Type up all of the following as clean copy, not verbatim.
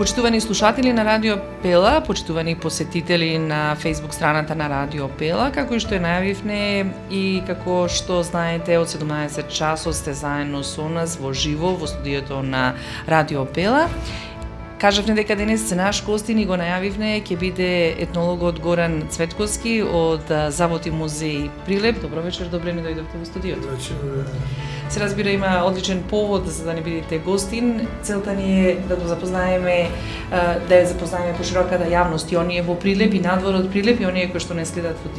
Почитувани слушатели на Радио Пела, почитувани посетители на Facebook страната на Радио Пела, како и што најавивме и како што знаете, од 17 часот сте заедно со нас во живо во студиото на Радио Пела. Кажавме дека денес се наш гостин и го најавивме ќе биде етнологот Горан Цветковски од Завод и музеј Прилеп. Добро вечер, добре ни дојдовте во студиото. Се разбира, има одличен повод за да не бидете гостин. Целта ни е да го запознаеме, да ја запознаеме пошироката јавност и оние во Прилеп и надвор од Прилеп и оние кои што не следат во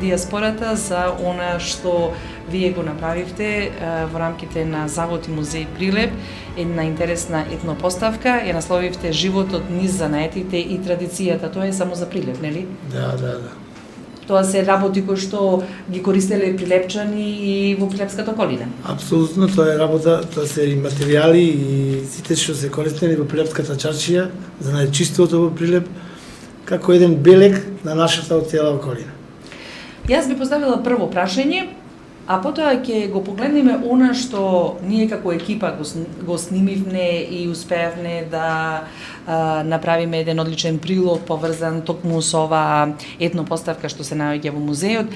диаспората за она што вие го направивте во рамките на Завод и музеј Прилеп, една интересна етнопоставка, ја насловивте Животот низ занаетите и традицијата. Тоа е само за Прилеп, нели? Да. Тоа се работи кои што ги користеле прилепчани и во Прилепската околина. Апсолутно, тоа е работа, тоа се и материјали и сите што се користени во Прилепската чаршија за најчистото во Прилеп, како еден белег на нашата цела околина. Јас би поставила прво прашање, а потоа ќе го погледнеме она што ние како екипа го снимивме и успеавме да направиме еден одличен прилог поврзан токму со оваа етнопоставка што се наоѓа во музеот.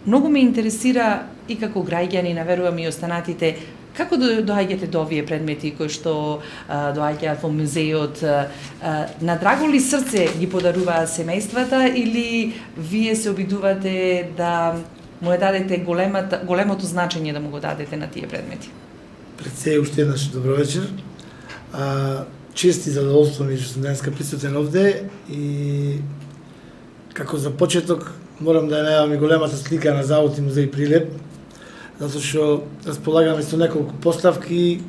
Многу ме интересира и како граѓани, наверувам и останатите, како доаѓате до овие предмети кои што доаѓаат во музеот? На драго ли срце ги подаруваат семејствата или вие се обидувате да му дадете големото значење да му го дадете на тие предмети? Пред се уште еднаш добро вечер. Чест и задоволство ми што сум денеска присутен овде и како за почеток морам да ја најавам и големата слика на Завод и музеј Прилеп, затоа што располагаме со неколку поставки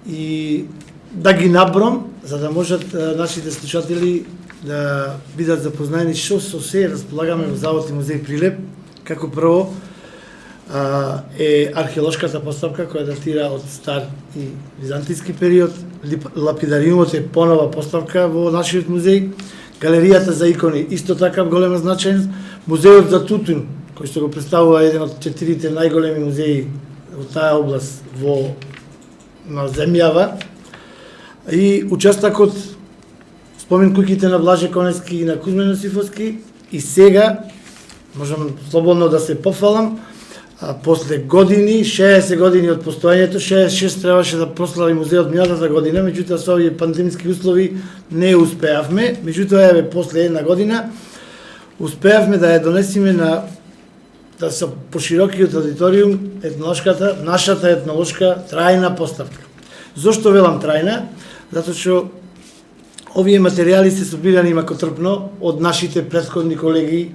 и да ги набром за да можат нашите слушатели да бидат запознаени што со се располагаме во Завод и музеј Прилеп. Како прво е археолошката поставка која датира од стар и византиски период. Лапидариумот е понова поставка во нашиот музеј. Галеријата за икони исто така голема значајност. Музеот за тутун, кој што го представува еден од 4 најголеми музеи во таа област на земјава. И учестакот спомен куќите на Блаже Конески и на Кузме Носифовски. И сега можам слободно да се пофалам, после години, 60 години од постоењето, 66 требаше да прослави музеот минатата година, меѓутоа со овие пандемиски услови не успеавме, меѓутоа еве после една година успеавме да ја донесеме да се поширокиот аудиториум нашата етнолошка трајна поставка. Зошто велам трајна? Затоа што овие материјали се собирани макотрпно од нашите претходни колеги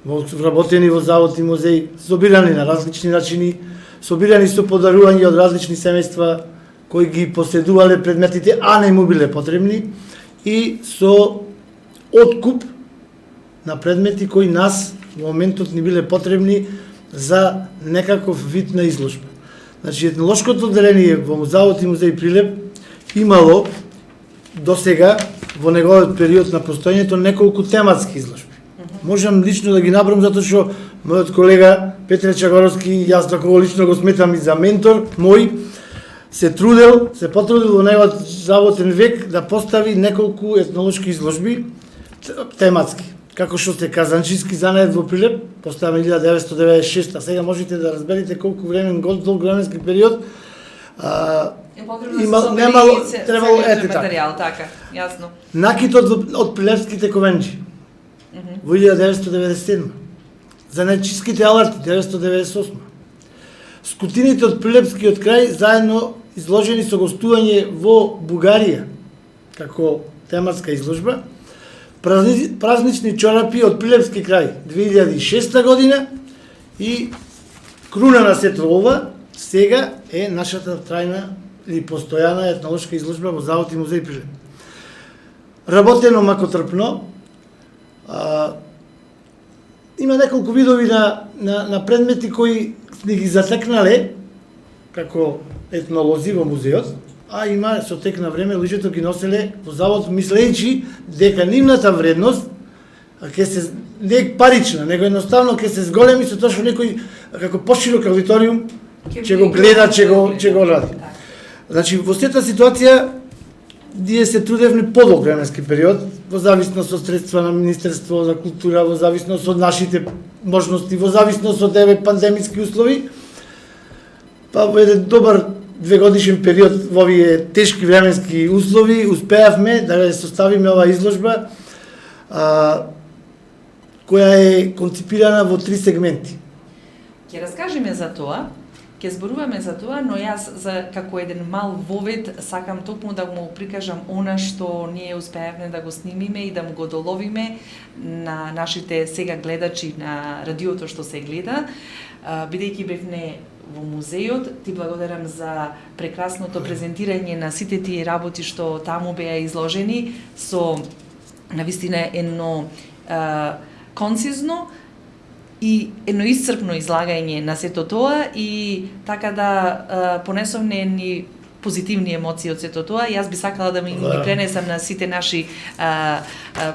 вработени во Завод и музеј, собирани на различни начини, собирани со подарување од различни семејства кои ги поседувале предметите, а не му биле потребни, и со откуп на предмети кои нас во моментот ни биле потребни за некаков вид на изложба. Значи, етнолошкото одделение во Завод и музеј Прилеп имало до сега во неговиот период на постоењето неколку тематски изложби. Можам лично да ги набрам затоа што мојот колега Петре Чагоровски, јас такова лично го сметам и за ментор мој, се потрудил во неговиот заботен век да постави неколку етнолошки изложби тематски. Како што сте казанчиски занает во Прилеп, поставен 1996, а сега можете да разберете колку долг временски период немало требало материјал, така, јасно. Накитот од Прилепските ковенџи во 1997, занечиските аларти 1998, скутините од Прилепскиот крај заедно изложени со гостување во Бугарија како тематска изложба, празнични чорапи од Прилепски крај 2006 година и круна на сето ова сега е нашата трајна или постојана етнолошка изложба во Завод и музеј Прилеп. Работено макотрпно. Има неколку видови на предмети кои ни ги затекнале како етнолози во музеот, а има со тек на време луѓето ги носеле во завод мислејќи дека нивната вредност ќе се не парична, него едноставно ќе се зголеми со тоа што некој како поширок аудиториум ќе го гледа, ќе го ради. Значи во сета ситуација ние се трудевме подолг временски период, во зависност од средства на Министерство за култура, во зависност од нашите можности, во зависност од пандемиски услови. Па во еден добар 2-годишен период во овие тешки временски услови успеавме да ја составиме оваа изложба која е конципирана во 3 сегменти. Ќе раскажеме за тоа, ќе зборуваме за тоа, но јас како еден мал вовед сакам токму да му прикажам она што ние успеавме да го снимиме и да му го доловиме на нашите сега гледачи на радиото што се гледа. Бидејќи бевме во музејот, ти благодарам за прекрасното презентирање на сите тие работи што таму беа изложени со навистина едно концизно и едно исцрпно излагање на сето тоа и така да понесовме едни позитивни емоции од сето тоа. Јас би сакала да ми пренесам на сите наши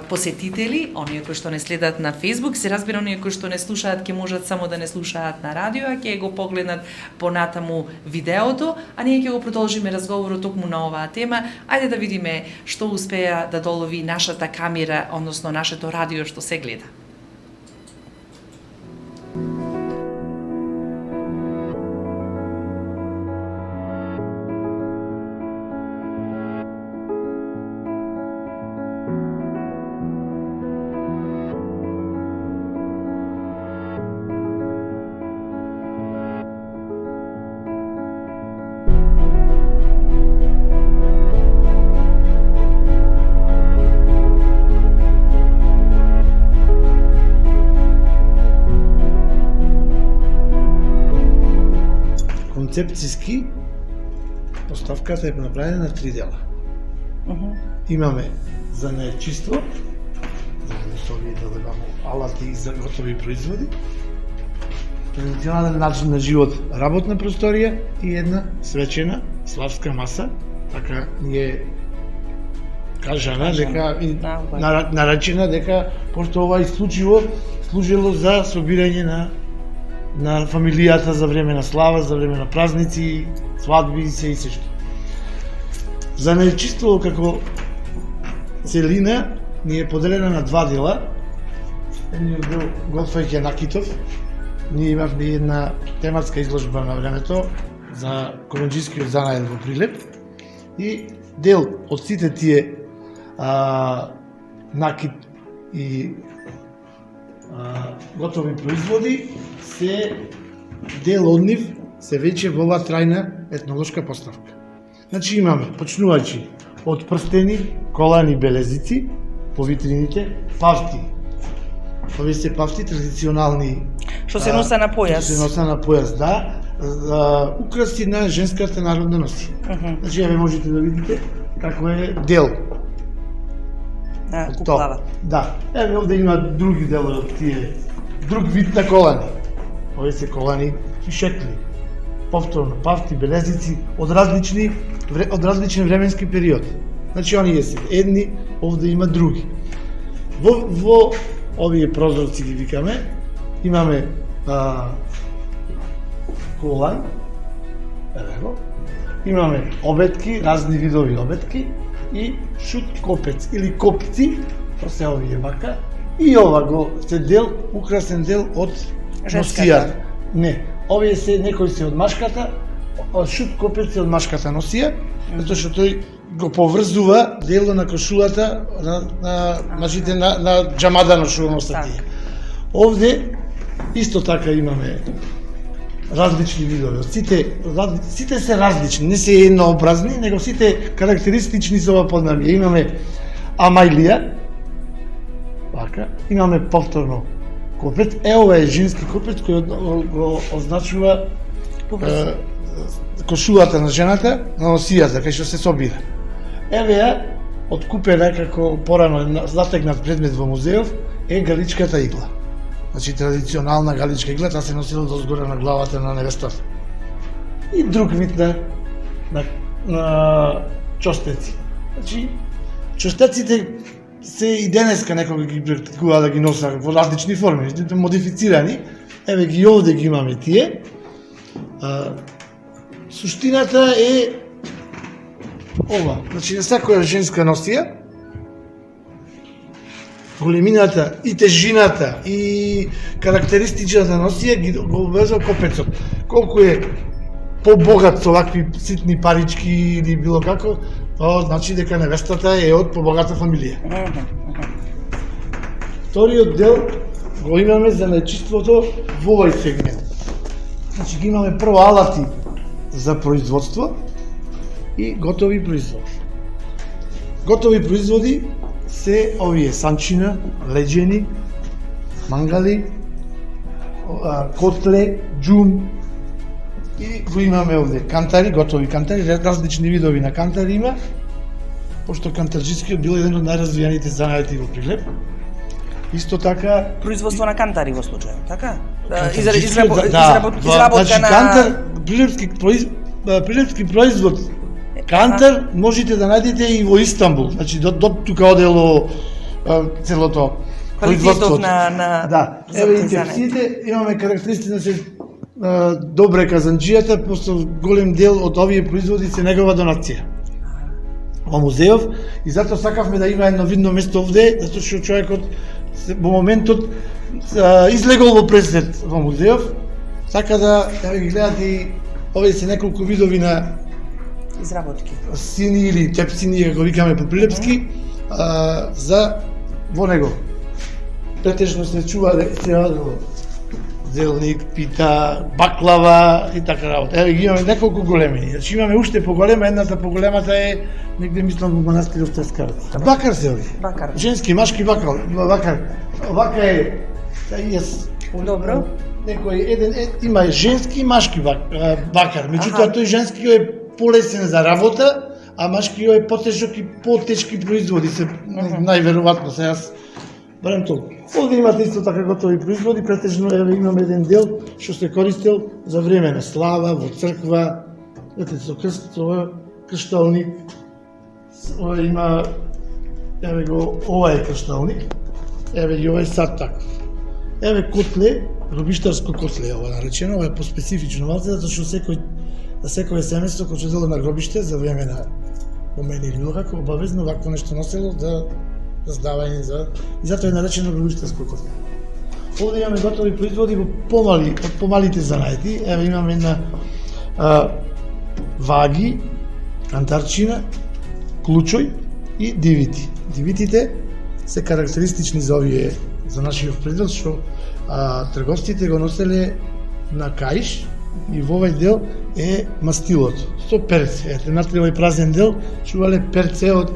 посетители, оние кои што не следат на Facebook, се разбира оние кои што не слушаат ќе можат само да не слушаат на радио, а ќе го погледнат понатаму видеото, а ние ќе го продолжиме разговорот токму на оваа тема. Ајде да видиме што успеа да долови нашата камера, односно нашето радио што се гледа. Концепцијски поставката е направена на 3 дела. Имаме за најчиство, за овие да имаме алати за готови производи, традиционален начин на живот, работна просторија и една свечена славска маса, така ние кажана дека наречена дека пошто ова исклучиво служило за собирање на фамилијата за време на слава, за време на празници, свадби и се што. За најчиство како целина ни е поделена на 2 дела. Едниот дел Готфајќи Накитов. Ние имавме една тематска изложба на времето за колонџискиот занајд во Прилеп и дел од сите тие накит и готови производи се дел од нив се веќе во оваа трајна етнолошка поставка. Значи имаме, почнувајќи од прстени, колани, белезици по витрините, пафти. Овие се пафти традиционални што се носа на појас. Што се носа на појас, да. Украси на женската народна носи. Значи, ве можете да видите како е дел. Куклава. Да. Еве овде има други делови од тие, друг вид на колани. Овие се колани и шекли. Повторно, пафти, белезици од различен временски период. Значи, оние се едни, овде има други. Во овие прозорци ги викаме, имаме колан, ево, имаме обетки, разни видови обетки и шут копец или копци, тоа се овие вака, и ова го се дел, украсен дел од носија. Не, овие се некои се од машката, шут копец е од машката носија, затоа што тој го поврзува дело на кошулата на мажите на џамада ношува носат тие. Овде исто така имаме различни видови. Сите се различни, не се еднообразни, него сите карактеристични за ова поднамје. Имаме амајлија, вака, имаме повторно копец. Ова е женски копец кој го означува кошулата на жената, на носијата, кај што се собира. Еве ја, откупена како порано затегнат предмет во музејов, е галичката игла. Значи традиционална галичка игла, таа се носила дозгора на главата на невестата. И друг вид на чостеци. Значи, чостеците се и денеска некога ги практикува да ги носат во различни форми, модифицирани. Еве ги овде ги имаме тие. Суштината е ова. Значи, на секоја женска носија, големината и тежината и карактеристичната носија го обврзува копецот. Колку е побогат со вакви ситни парички или било како, тоа значи дека невестата е од побогата фамилија. Вториот дел го имаме за најчиството во овој сегмент. Значи ги имаме прво алати за производство и готови производи. Готови производи се овие санчина, леđени, мангали, котле, џум и го имаме овде кантари, готови кантари, различни видови на кантари има, пошто кантарџискиот бил еден од најразвиените занаети во Прилеп. Исто така Производство на кантари во случајот, така? Изработка на кантар, прилепски производ кантар можете да најдете и во Истанбул. Значи до тука одело целото производство на да, еве и тепсите имаме карактеристики да се добре казанџијата, просто голем дел од овие производи се негова донација во музејов и затоа сакавме да има едно видно место овде, затоа што човекот во моментот излегол во пресет во музејов, сака да ги гледате и овие се неколку видови на изработки. Сини или тепсини, како викаме по прилепски, за во него. Претежно се чува се радило зелник, пита, баклава и така работа. Еве ги имаме неколку големини. Значи имаме уште поголема, едната поголемата е негде мислам во манастирот Трескавец. Бакар се ови. Бакар. Женски, машки бакар. Вака е Добро. Некој еден има женски и машки бакар. Меѓутоа тој женски е полесен за работа, а машки е потежок и потешки производи се најверојатно се јас барем толку. Овде имате исто така готови производи, претежно имаме еден дел што се користел за време на слава во црква, ете со крст, кршталник. Ова има еве го ова е кршталник. Еве и ова е сад таков. Еве котле, робиштарско котле ова наречено, ова е поспецифично малце, затоа што секој семејство кога ќе дојде на гробиште за време на помени или било како обавезно вакво нешто носело за здавање за и затоа е наречено робиштарско котле. Овде имаме готови производи во помалите занаети. Еве имаме една ваги, кантарчина, клучој и дивити. Дивитите се карактеристични за овие за нашиот производ што трговците го носеле на каиш и во овој дел е мастилото со перце. Ете на овој празен дел чувале перце од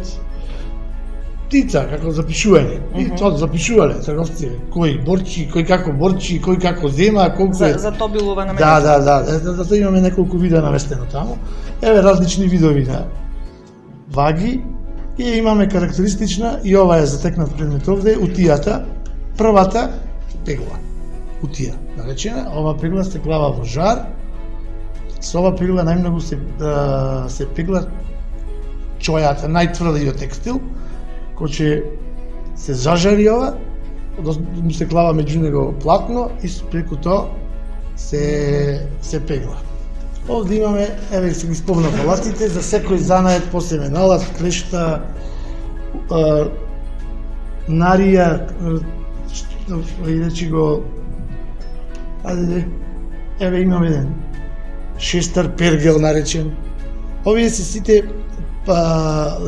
птица како запишување. И тоа запишувале трговците кој борчи, кој како зема, колку е. За тобилова наместено. Да. Затоа имаме неколку вида наместено таму. Еве различни видови на ваги и имаме карактеристична и ова е затекнат предмет овде утијата, првата пегла. Утија наречена, ова пегла се клава во жар. Со ова пегла најмногу се пегла чојата, најтврдиот текстил, кој ќе се зажари ова, му се клава меѓу него платно и преку тоа се пегла. Овде имаме, еве се ги спомнав алатите, за секој занаед посебен алат, клешта, нарија, речи го, еве имаме еден шестар пергел наречен. Овие се сите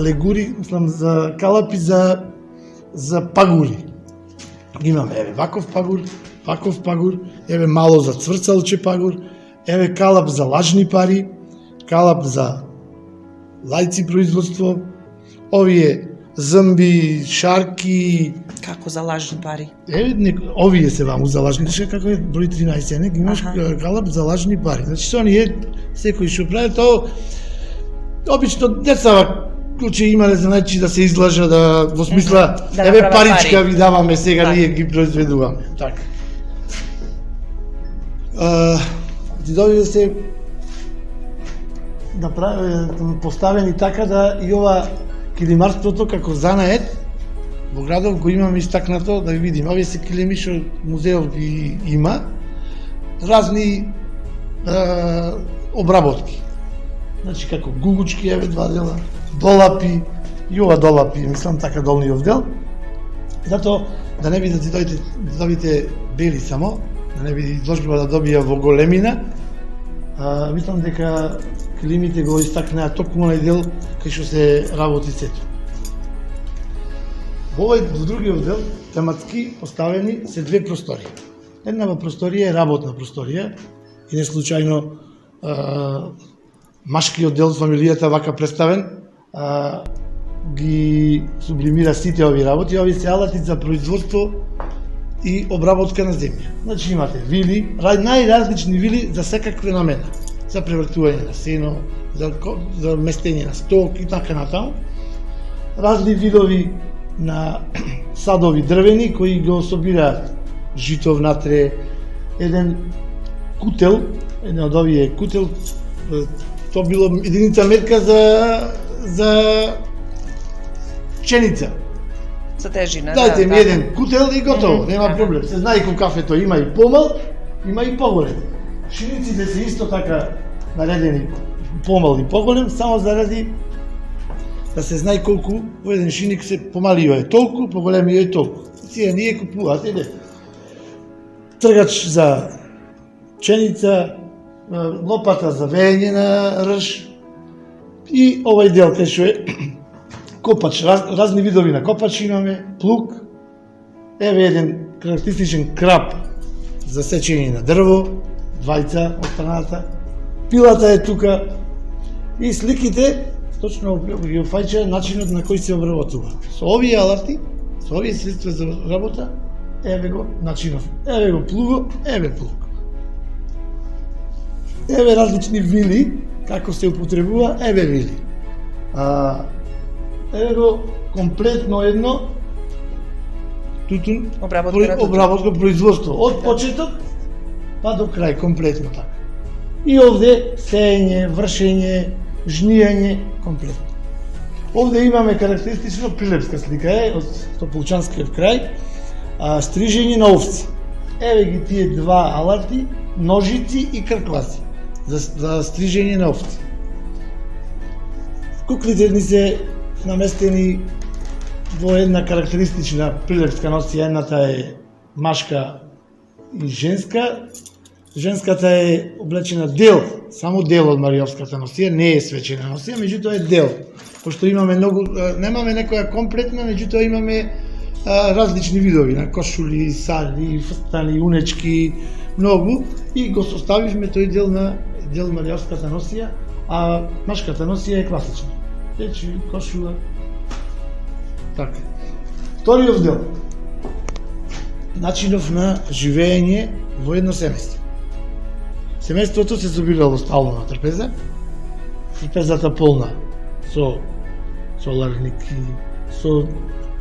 легури, мислам за калапи за пагури. Имаме еве ваков пагур, еве мало за цврцалче пагур, еве калап за лажни пари, калап за лајци производство, овие змби, шарки. Како за лажни пари? Овие се ваму за лажни, како е број 13, не? Имаш калап за лажни пари. Значи, со оние, секој што прави, тоа обично деца ќе имале за најчи да се излажа, да во смисла, еве паричка ви даваме сега, ние ги произведуваме. Така. Дидови се поставени така да и ова килимарството како занаед во градов го имаме истакнато, да видим. Овие се килими што музејов ги има, разни обработки. Значи како гугучки, еве два дела, долапи, и ова долапи, мислам така долниот дел. Затоа да не би да ти добите бели само, да не би изложбива да добија во големина, мислам дека климите го истакнаа токму на дел кај што се работи сето. Во другиот дел тематски поставени се две простории. Едната просторија е работна просторија и не случајно машкиот дел од фамилијата вака представен ги сублимира сите овие работи. Овие се алати за производство и обработка на земја. Значи имате вили, најразлични вили за секаква намена. За превртување на сено, за местење на сток и така натаму. Разни видови на садови дрвени кои го собираат жито внатре, еден кутел, еден од овие кутел, тоа било единица мерка за пченица. За тежина, Дайте ми еден кутел и готово, нема проблем. Се знае кога кафето има и помал, има и поголем. Шиниците се исто така наредени помал и поголем, само заради да се знае колку во еден шиник се помалио е толку, поголемио е толку. Сега ние купуваат тргач за пченица, лопата за веење на рж и овај дел кај што е копач, разни видови на копач имаме, плуг, еве еден карактеристичен крап за сечење на дрво, двајца од страната, пилата е тука и сликите точно ги офаќа начинот на кој се обработува. Со овие алати, со овие средства за работа, еве го начинов, еве го плуго, еве плуг. Еве различни вили, како се употребува, еве вили. Еве го комплетно едно тутун обработка производство од почеток па до крај комплетно така. И овде сеење, вршење, жнијање комплетно. Овде имаме карактеристично прилепска слика од Тополчанскиот крај, стрижење на овци. Еве ги тие два алати, ножици и кркласи за стрижење на овци. Куклите ни се наместени во една карактеристична прилепска носија, едната е машка и женска. Женската е облечена дел, само дел од Маријовската носија, не е свечена носија, меѓутоа е дел. Пошто имаме многу, немаме некоја комплетна, меѓутоа имаме различни видови на кошули, сади, фстани, унечки, многу и го составивме тој дел на Маријовската носија, а машката носија е класична. Печи, кошула. Така. Вториот дел. Начинов на живење во едно семејство. Семејството се собирало стално на трпеза. Трпезата полна со соларники, со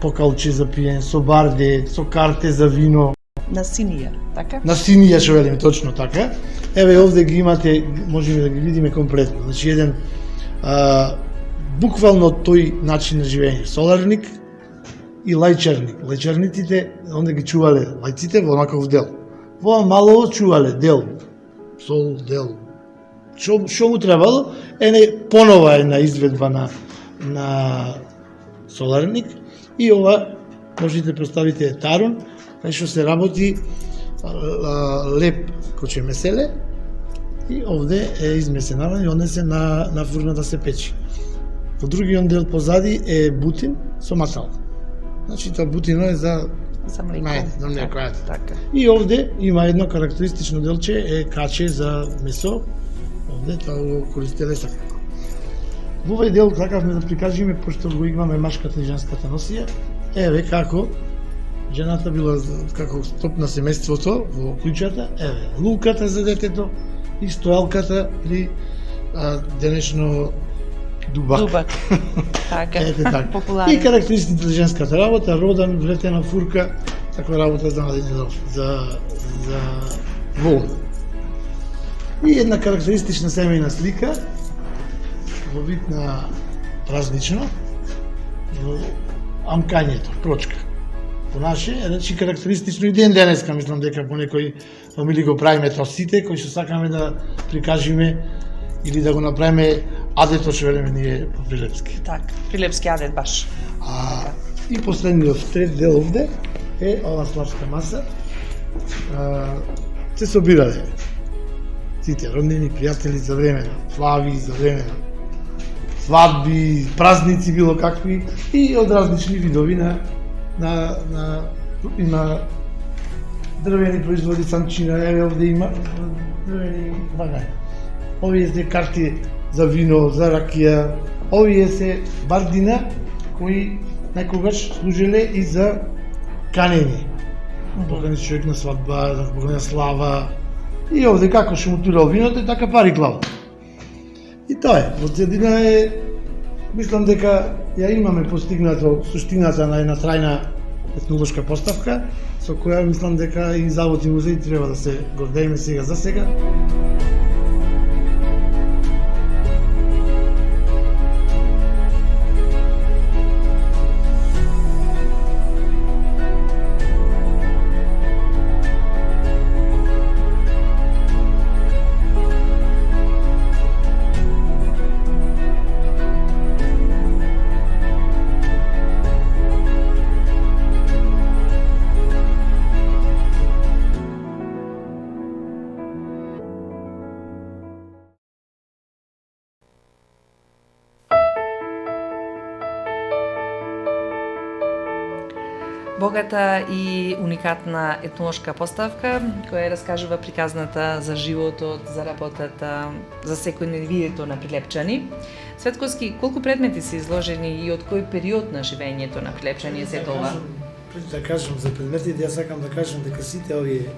покалче за пиење, со барде, со карте за вино. На синија, така? На синија што велиме точно така. Еве овде ги имате, можеме да ги видиме комплетно. Значи еден буквално тој начин на живење. Соларник и лајчарник. Лајчарниците онде ги чувале лајците во онаков дел. Во малово чувале дел, сол дел. Што му требало? Понова една изведба на соларник и ова можете да представите тарун, кај што се работи леп коче меселе и овде е измесена и однесе на фурна да се печи. Во другиот дел позади е бутин со масал. Значи тоа бутино е за млеко. Така. И овде има едно карактеристично делче, е каче за месо. Овде тоа го користеле сакако. Во овој дел сакавме да прикажеме, пошто го имаме машката и женската носија, еве како жената била како стоп на семејството во куќата, еве луката за детето и стоелката или денешно дубак. Така. Ете така. Популарен. И карактеристиките за женската работа, родан, влетена фурка, таква работа за волна. И една карактеристична семејна слика во вид на празнично, во амкањето, прочка. Понаше, значи карактеристично и ден денеска, мислам дека по некои фамилии го правиме тоа сите, кои што сакаме да прикажеме или да го направиме адето што велеме ние по прилепски. Така, прилепски адет баш. И последниот трет дел овде е ова славска маса. Се собирале сите роднини, пријатели за време на слави, за време на свадби, празници, било какви, и од различни видови има дрвени производи, санчина, еве овде има дрвени вагај. Овие се карти за вино, за ракија, овие се бардина кои некогаш служеле и за канење. Покани човек на свадба, за покани на слава. И овде како што му турал виното и така пари клава. И тоа е, во целина е, мислам дека ја имаме постигнато суштината на една трајна етнолошка поставка, со која мислам дека и Завод и музеј треба да се гордееме сега за сега. Богата и уникатна етнолошка поставка која раскажува приказната за животот, за работата, за секојдневието на прилепчани. Светковски, колку предмети се изложени и од кој период на живењето на прилепчани е се тоа? Пред да кажам за предметите, јас сакам да кажам дека сите овие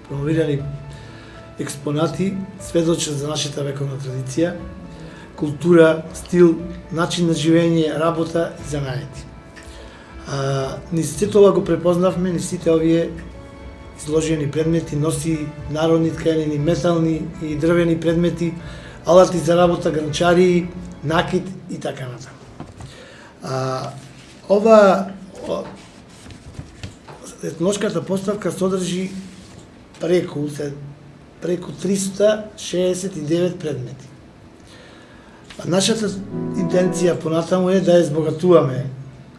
промовирани експонати сведочат за нашата вековна традиција, култура, стил, начин на живење, работа и занаети. Низ сите тоа го препознавме, низ сите овие изложени предмети носи народни тканини, метални и дрвени предмети, алати за работа, гранчари, накид и така натаму. Ова етнолошката поставка содржи преку 369 предмети. Нашата интенција понатаму е да ја збогатуваме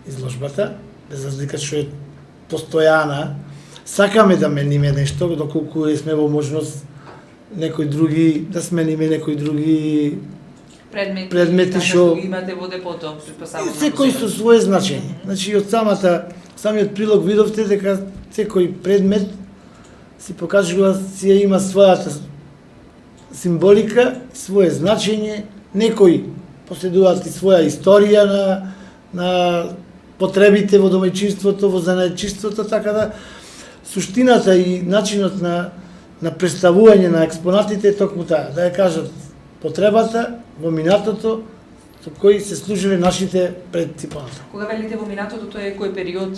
изложбата, без разлика што е постојана. Сакаме да мениме нешто, доколку сме во можност некои други, да смениме некои други предмети што имате во депото, предпоставувам. Секој со свое значење. Значи од самиот прилог видовте дека секој предмет си покажува, си има својата символика, свое значење, некои поседуваат и своја историја на потребите во домаќинството, во занаетчиството, така да суштината и начинот на представување на експонатите е токму таа, да ја кажат потребата во минатото со кои се служиле нашите предци понатаму. Кога велите во минатото, тоа е кој период?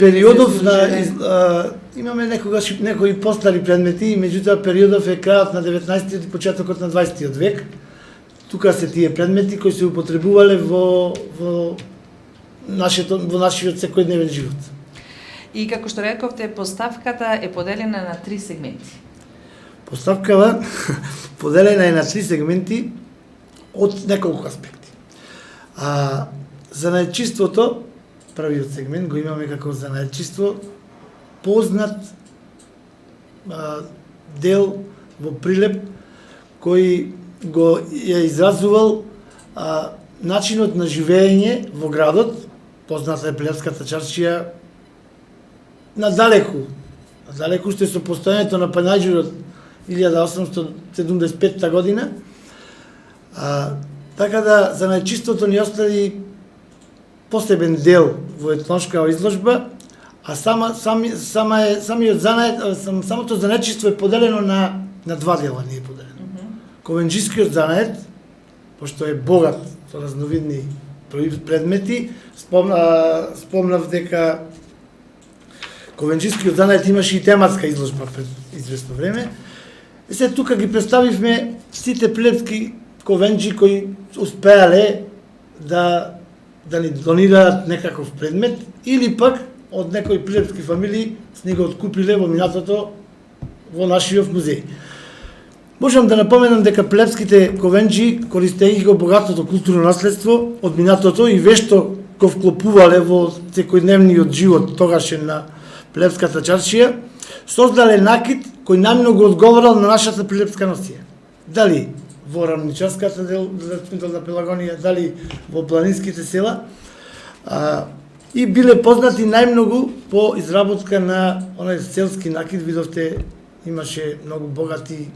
Периодов имаме некогаш некои постари предмети, меѓутоа периодов е крајот на 19-тиот и почетокот на 20-тиот век. Тука се тие предмети кои се употребувале во нашиот секојдневен живот. И како што рековте, поставката е поделена на 3 сегменти. Поставкава поделена е на 3 сегменти од неколку аспекти. Занаетчиството, првиот сегмент го имаме како занаетчиство, познат дел во Прилеп кој го ја изразувал начинот на живење во градот. Позната е Прилепската чаршија надалеку уште со постојањето на Панајџурот 1875 година. Така да занаетчиството ни остави посебен дел во етнолошка изложба, а самото занаетчиство е поделено на 2 дела, не е поделено. Ковенџискиот занает, пошто е богат со разновидни предмети, спомнав дека ковенџискиот занает имаше и тематска изложба пред известно време. И се тука ги представивме сите прилепски ковенџи кои успеале да ни донираат некаков предмет или пак од некои прилепски фамилии се го откупиле во минатото во нашиот музеј. Можам да напоменам дека плебските ковенџи, користејќи го богатото културно наследство од минатото и вешто го вклопувале во секојдневниот живот тогашен на плебската чаршија, создале накид кој најмногу одговарал на нашата плебска носија. Дали во рамничарската делна Пелагонија, дали во планинските села, и биле познати најмногу по изработка на онај селски накид. Видовте, имаше многу богати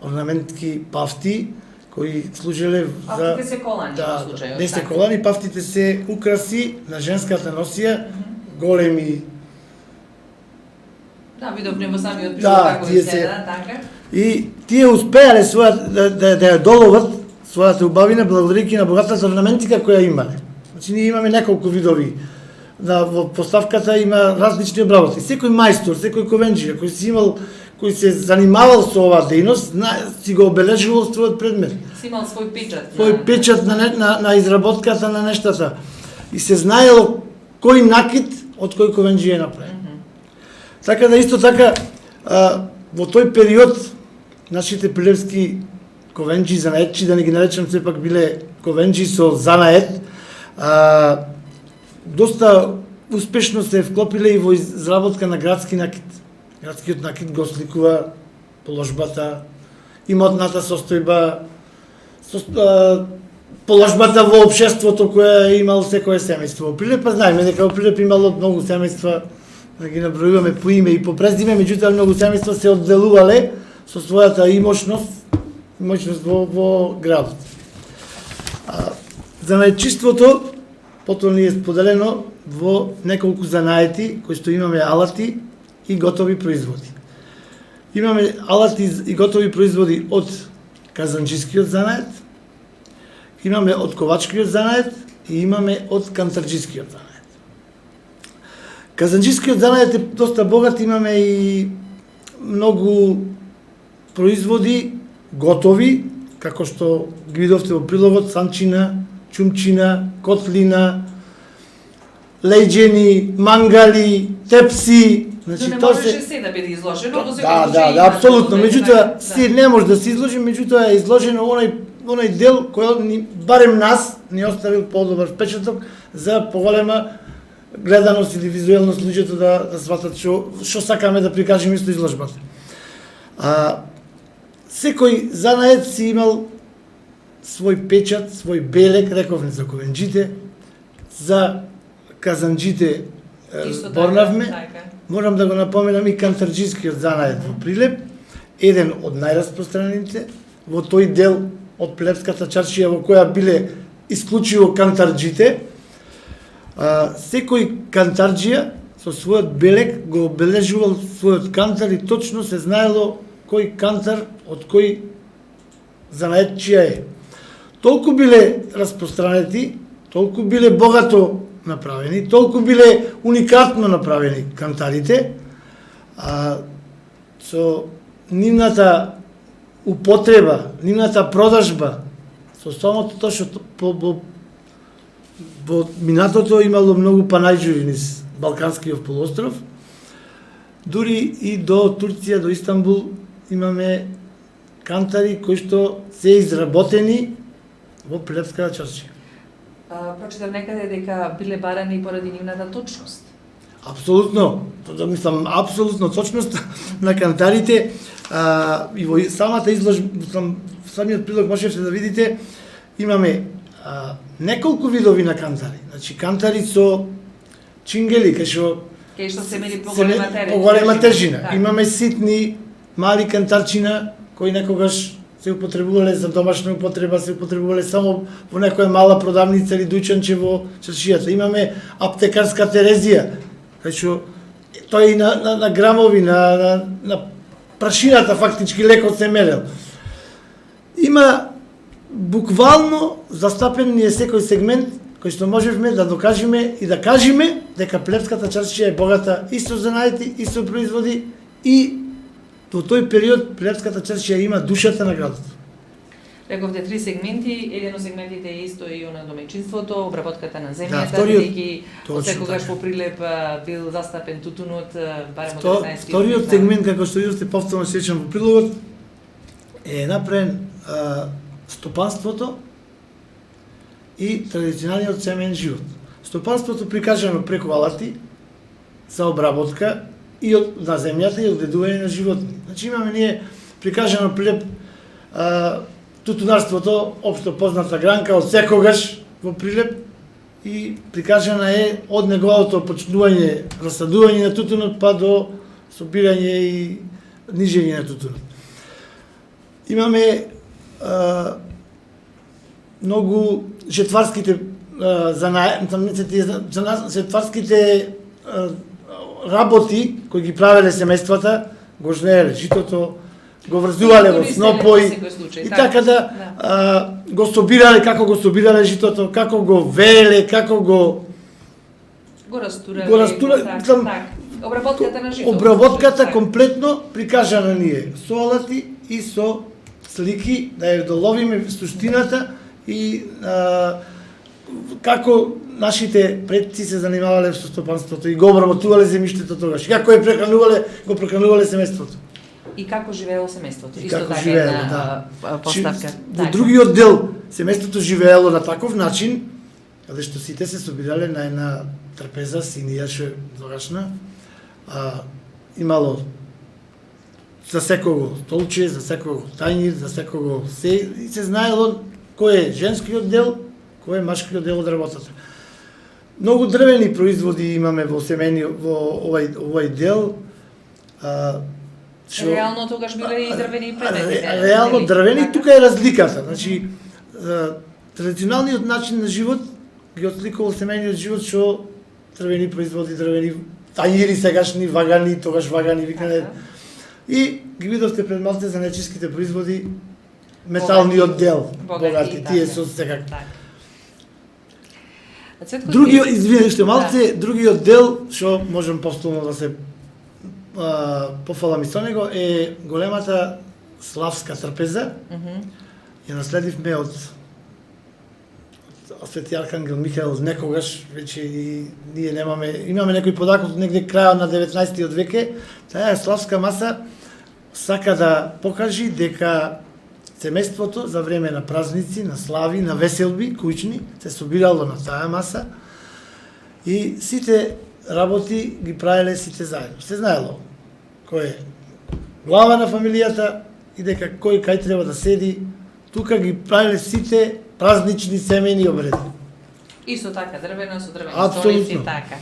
орнаментки пафти кои служеле за... Пафтите се колани, да, во случајот. не се колани, пафтите се украси на женската носија, големи. Да, видовме во самиот Да, прилог како тие изгледа, така. И тие успеале да ја доловат својата убавина благодарејќи на богатата орнаментика која имале. Значи ние имаме неколку видови. Во поставката има различни обработки. Секој мајстор, секој ковенџија кој се занимавал со оваа дејност, си го обележувал својот предмет. Си имал свој печат. Свој печат на изработката на нештата. И се знаело кој накид од кој ковенџија е направен. Така да исто така во тој период нашите плебски ковенџи, занаетчи, да не ги наречам, сепак биле ковенџи со занает, доста успешно се вклопиле и во изработка на градски накид. Градскиот накид го сликува положбата, имотната состојба, положбата во општеството кое имало секое семејство. Во Прилеп, знаеме дека во Прилеп имало многу семејства, да ги набројуваме по име и по презиме, меѓутоа многу семејства се одделувале со својата имошност во градот. Занаетчиството потоа ни е споделено во неколку занаети кои што имаме алати и готови производи. Имаме алати и готови производи од казанџискиот занает, имаме од ковачкиот занает и имаме од кантарџискиот занает. Казанџискиот занает е доста богат, имаме и многу производи готови, како што ги видовте во прилогот, санчина, чумчина, котлина, лејџени, мангали, тепси. Значи, не можеше се да биде изложено, во секој Да, случај. да, апсолутно. Меѓутоа, се не може да се изложи, меѓутоа е изложено онај дел кој барем нас ни оставил подобар впечаток за поголема гледаност или визуелност луѓето да сватат што сакаме да прикажеме исто изложбата. Секој занает си имал свој печат, свој белек, рековме за ковенџите, за казанџите борнавме. Морам да го напоменам и кантарџискиот занает во Прилеп, еден од најраспространените во тој дел од плебската чаршија во која биле исклучиво кантарџите. Секој кантарџија со својот белек го обележувал својот кантар и точно се знаело кој кантар од кој занаетчија е. Толку биле распространети, толку биле богато направени, толку биле уникатно направени кантарите, со нивната употреба, нивната продажба, со самото тоа што во минатото имало многу панајџури низ Балканскиот полуостров, дури и до Турција, до Истанбул имаме кантари кои што се изработени во плебската чаршија. Прочитав некаде дека биле барани поради нивната точност. Апсолутно, мислам, апсолутно точност на кантарите, и во самата изложба, самиот прилог можете да видите, имаме неколку видови на кантари. Значи, кантари со чингели, кај што се мери поголема поголема тежина. Да. Имаме ситни, мали кантарчина, кои некогаш се употребувале за домашна употреба, се употребувале само во некоја мала продавница или дуќанче во чаршијата. Имаме аптекарска терезија, кај што тој и на грамови, на прашината фактички лекот се мерел. Има буквално застапен ни е секој сегмент кој што можевме да докажеме и да кажеме дека плебската чаршија е богата и со занаети, и со производи, и во тој период плебската чаршија има душата на градот. Рековте три сегменти, еден од сегментите е исто и на домаќинството, обработката на земјата, бидејќи секогаш по Прилеп бил застапен тутунот, барем од 19. Вториот сегмент, како што видовте, повторно сеќам во прилогот, е направен стопанството и традиционалниот семеен живот. Стопанството прикажано преку алати за обработка и на земјата и одгледување на животни. Значи имаме ние прикажано Прилеп тутунарството, општо позната гранка од секогаш во Прилеп, и прикажана е од неговото почнување, расадување на тутунот па до собирање и нижење на тутунот. Имаме многу жетварските жетварските работи кои ги правеле семејствата, го жнееле житото, го врзувале во снопои и така да го собирале, како го собирале житото, како го вееле, како го растурале, обработката на житото. Обработката комплетно прикажана ни е со алати и со слики, да ја доловиме суштината и како нашите предци се занимавале со стопанството и го обработувале земјиштето тогаш. Како го прехранувале семејството. И како живеело семејството. И исто како така живеело, една поставка. Во другиот дел семејството живеело на таков начин, каде што сите се собирале на една трпеза, синија што тогашна, имало за секого столче, за секого тајнир, за секого и се знаело кој е женскиот дел, кој е машкиот дел од работата. Многу дрвени производи имаме во во овој дел. Реално тогаш биле и дрвени предмети. Реално дрвени, тука е разликата. Значи, традиционалниот начин на живот ги отсликува семејниот живот што дрвени производи, дрвени тајири сегашни, вагани, тогаш вагани викнале. И ги видовте пред малце за нечиските производи, металниот дел, богати, тие со секак. Другиот дел, што можем повторно да се пофалам и со него, е големата славска трпеза. Ја наследивме од Свети Архангел Михаел некогаш, веќе и ние имаме некој податок од негде крајот на 19 веке. Таа славска маса сака да покажи дека семејството за време на празници, на слави, на веселби, куќни, се собирало на таа маса и сите работи ги правеле сите заедно. Се знаело кој е глава на фамилијата и дека кој кај треба да седи. Тука ги правеле сите празнични семејни обреди. Исто така, дрвено со дрвени столици, така.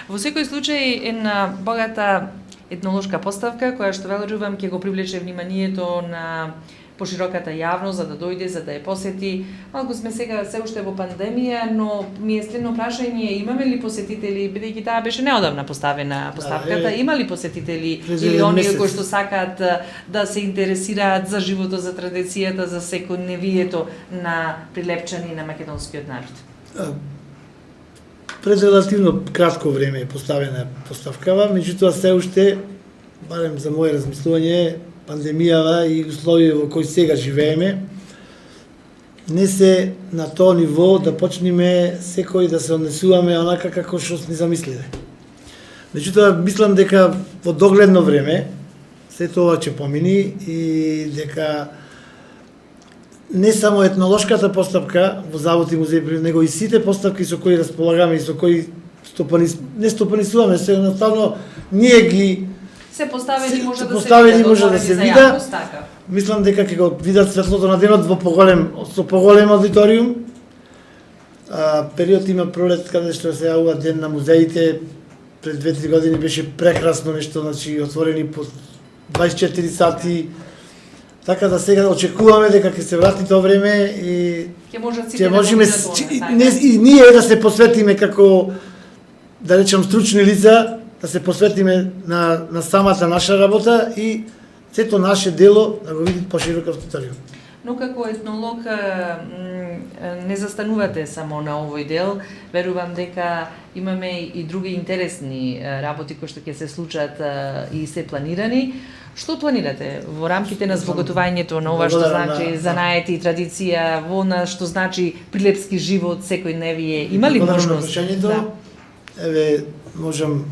Во секој случај една богата етнолошка поставка која што верувам ќе го привлече вниманието на пошироката јавност за да дојде, за да ја посети. Малку сме сега се уште во пандемија, но ми е следно прашање, имаме ли посетители, бидејќи таа беше неодамна поставена поставката, има ли посетители или оние кои што сакаат да се интересираат за животот, за традицијата, за секојдневието на прилепчани на македонскиот народ? Пред релативно кратко време е поставена поставкава, меѓутоа се уште, барем за моје размислување, пандемијава и условија во кои сега живееме, не се на тоа ниво да почнеме секој да се однесуваме онака како што ни замислиле. Меѓутоа, мислам дека во догледно време се тоа ќе помини и дека не само етнолошката поставка во Завод и музеј, него и сите поставки со кои располагаме и со кои не стопанисуваме, се едноставно ние ги се поставени може да се вида. Мислам дека ќе го видат светлото на денот со поголем аудиториум. Период има пролет каде што се јавува ден на музеите. Пред 2-3 години беше прекрасно нешто, значи отворени по 24 сати. Така да сега очекуваме дека ќе се врати тоа време и ќе можеме и ние да се посветиме како, да речам, стручни лица, да се посветиме на самата наша работа и сето наше дело да го види поширок аудиториум. Но како етнолог не застанувате само на овој дел, верувам дека имаме и други интересни работи кои што ќе се случат и се планирани. Што планирате во рамките на збогатувањето на ова што значи занаети и традиција, во на што значи прилепски живот, секојдневие? Има ли можност? Еве, можам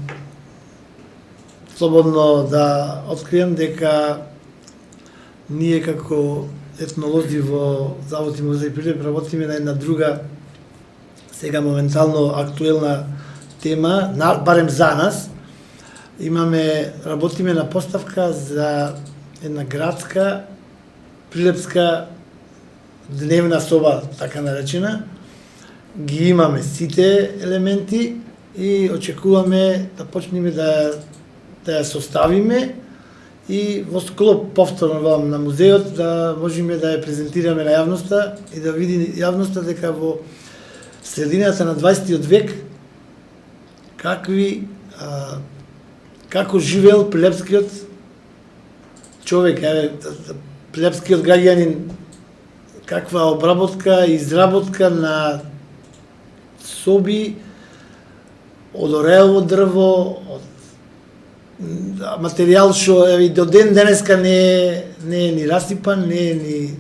слободно да открием дека ние како етнолози во Завод и музеј Прилеп работиме на една друга, сега моментално актуелна тема, барем за нас. Работиме на поставка за една градска, прилепска дневна соба, така наречена. Ги имаме сите елементи и очекуваме да почнеме да ја составиме и во склоп повторно на музеот да можеме да ја презентираме на јавноста и да види јавноста дека во средината на 20 век како живеел прилепскиот човек, прилепскиот граѓанин, каква обработка и изработка на соби од ореово дрво, од материјал што до ден денеска не е ни расипан, не е ни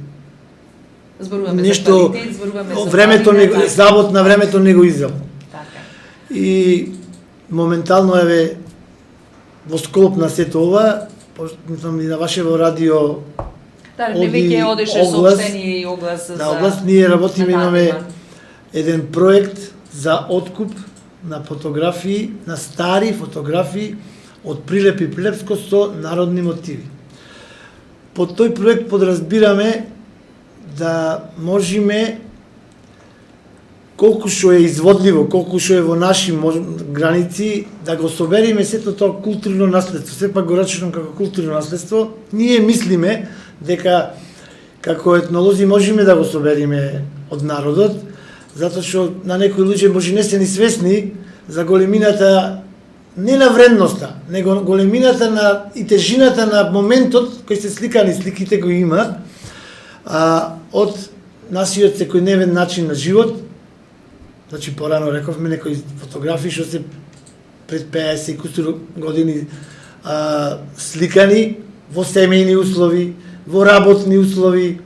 Зборуваме нешто, за квалитет, зборуваме за времето новина, завод на времето не го израл. Така. И моментално во склоп на сето ова, мислам и на вашево радио Да, не веќе одеше соопштение и оглас за оглас, ние работиме, имаме надима. еден проект за откуп на фотографии, на стари фотографии од Прилеп и Прилепско со народни мотиви. Под тој проект подразбираме да можеме колку што е изводливо, колку што е во наши граници, да го собериме сето тоа културно наследство. Сепак го рачунам како културно наследство. Ние мислиме дека како етнолози можеме да го собериме од народот, затоа што на некои луѓе може не се ни свесни за големината не на вредноста, него големината и тежината на моментот кој се сликани, сликите го има од нашиот секојдневен начин на живот. Значи, порано рековме некои фотографии што се пред 50 и кусур години сликани во семејни услови, во работни услови,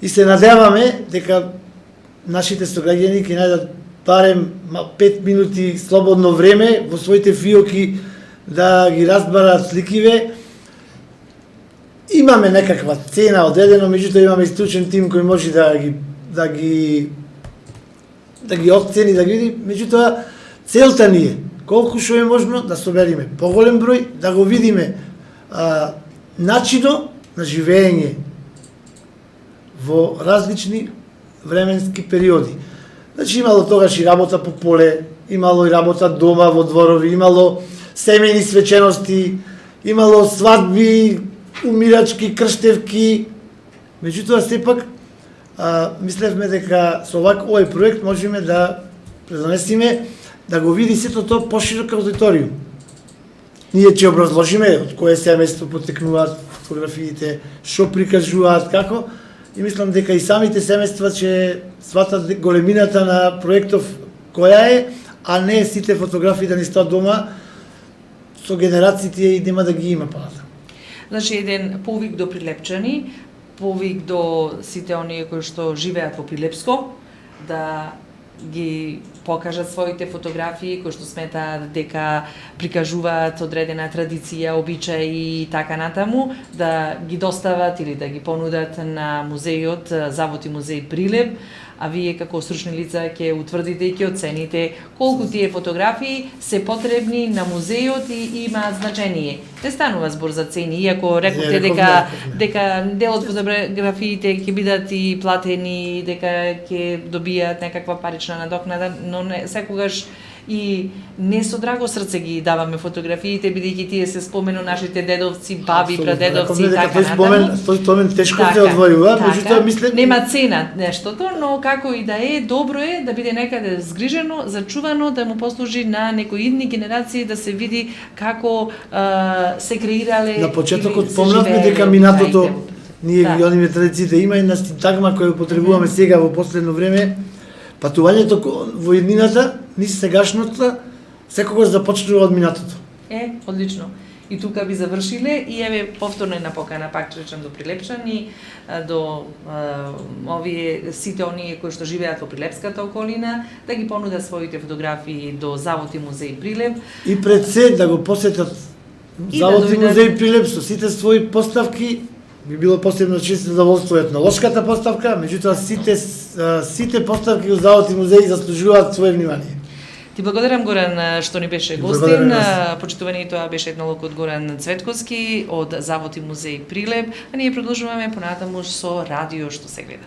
и се надеваме дека нашите сограѓани ќе најдат барем 5 минути слободно време во своите фиоки да ги разбарат сликиве. Имаме некаква цена одредено, меѓутоа имаме истручен тим кој може да ги оцени, да ги види, меѓутоа целта ни е колку што е можно да собериме поголем број, да го видиме начинот на живење во различни временски периоди. Значи имало тогаш и работа по поле, имало и работа дома во дворови, имало семејни свечености, имало свадби, умирачки, крштевки. Меѓутоа сепак мислевме дека со овој проект можеме да предонесеме да го види сето тоа поширок аудиториум. Ние ќе образложиме од кое семејство потекнуваат фотографиите, што прикажуваат, како, и мислам дека и самите семејства ќе сватат големината на проектов која е, а не сите фотографии да ни стоат дома со генерациите и нема да ги има паната. Значи, еден повик до прилепчани, повик до сите оние кои што живеат во Прилепско, да ги покажат своите фотографии кои што сметаат дека прикажуваат одредена традиција, обичаи и така натаму, да ги достават или да ги понудат на музејот, Завод и музеј Прилеп, а вие како стручни лица ќе утврдите и ќе оцените колку тие фотографии се потребни на музејот и имаат значение. Не станува збор за цени, иако рековте дека дел од фотографиите ќе бидат и платени, дека ќе добијат некаква парична надокнада, но не секогаш и не со драго срце ги даваме фотографиите, бидејќи тие се спомену нашите дедовци, баби, прадедовци и така натаму. Тој спомен тешко се одвојува, меѓутоа мислам нема цена нештото, но како и да е, добро е да биде некаде згрижено, зачувано, да му послужи на некои идни генерации да се види како се креирале. На почетокот спомнавме дека минатото ние ги одиме традициите, има една синтагма која употребуваме сега во последно време. Патувањето во иднината, низ сегашноста, секогаш започнува од минатото. Одлично. И тука би завршиле и еве повторно една покана, пак речам, до прилепчани, до овие сите оние кои што живеат во Прилепската околина, да ги понудат своите фотографии до Завод и музеј Прилеп. И пред се да го посетат Завод и музеј Прилеп со сите своји поставки, би било посебно чест и задоволство етнолошката поставка, меѓутоа сите поставки у Завод и музеи заслужуваат свое внимание. Ти благодарам, Горан, што ни беше гостин. Почитувани, тоа беше етнолог од Горан Цветковски од Завод и музеј Прилеп, а ние продолжуваме понатаму со радио што се гледа.